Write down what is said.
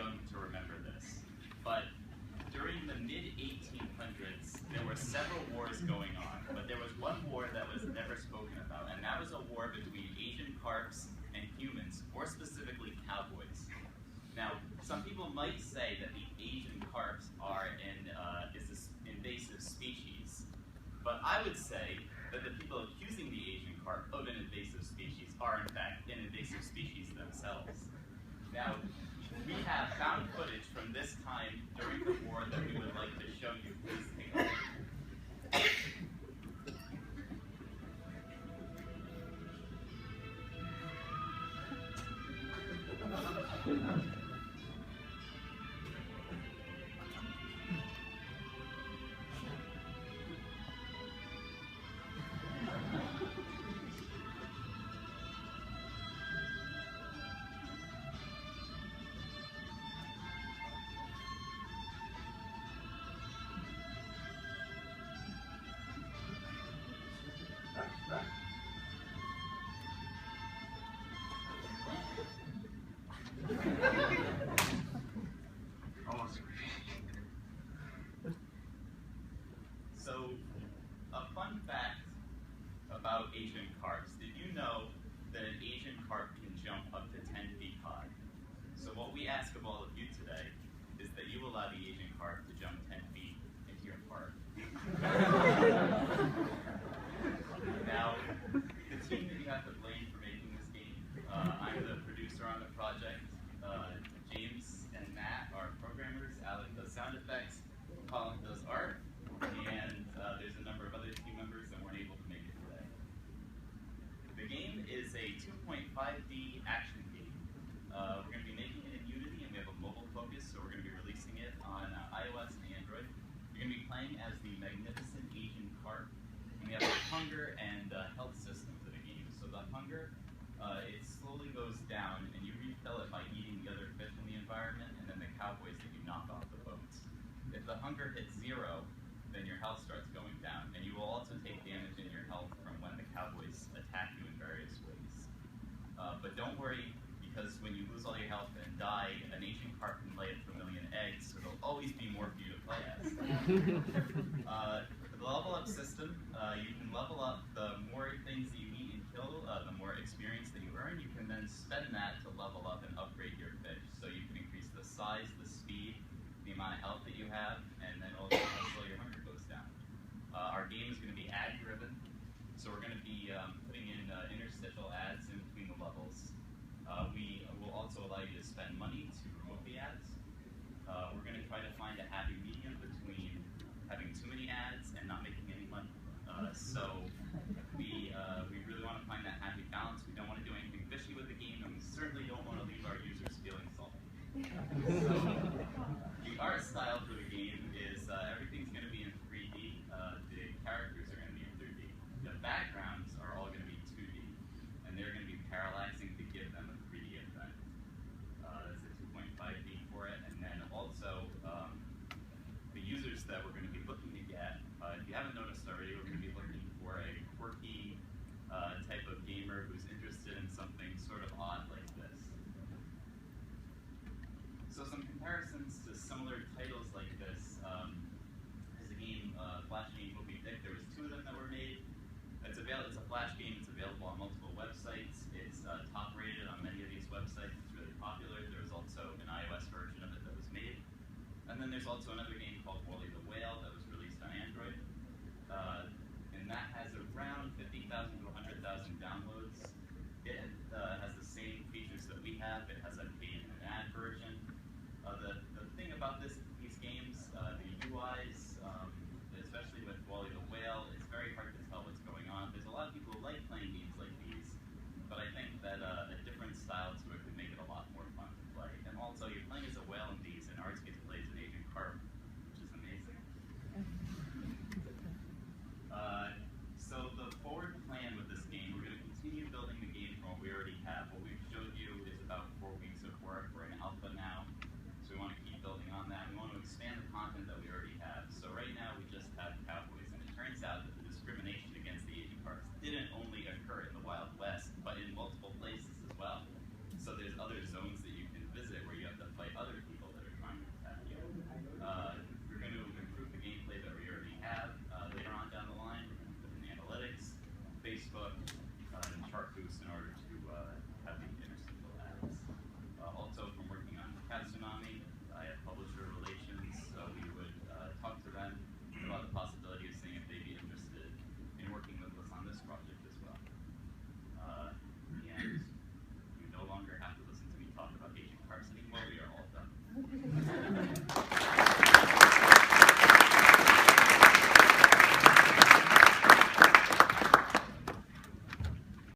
young to remember this, but during the mid-1800s, there were several wars going on, but there was one war that was never spoken about, and that was a war between Asian carps and humans, more specifically cowboys. Now, some people might say that the Asian carps are an invasive species, but I would say that the people accusing the Asian carp of an invasive species are, in fact, an invasive species themselves. Now, we have found footage from this time during the war that we would like to show you. Please take a look. So, a fun fact about Asian carps. Did you know that an Asian carp can jump up to 10 feet high? So what we ask of all of you today is that you allow the Asian carp to jump 10 feet into your park. Now, the team that you have to blame for making this game, I'm the producer on the project. James and Matt are programmers. Alec does sound effects. Colin does art. And there's a number of other team members that weren't able to make it today. The game is a 2.5D action game. We're going to be making it in Unity, and we have a mobile focus, so we're going to be releasing it on iOS and Android. You're going to be playing as the magnificent Asian carp, and we have a hunger and health system for the game. So the hunger, it slowly goes down, and you refill it by eating the other fish in the environment, and then the cowboys that you knock off the boats. If the hunger hits 0, then your health starts going down, and you will also take damage in your health from when the cowboys attack you in various ways. But don't worry, because when you lose all your health and die, an Asian carp can lay up to 1 million eggs, so there'll always be more for you to play as. The level up system, you can level up the more things that you eat and kill, the more experience that you earn. You can then spend that to level up and upgrade your fish. So you can increase the size, the speed, the amount of health that you have, and then also your hunger goes down. Our game is going to be ad-driven, so we're going to be putting in interstitial ads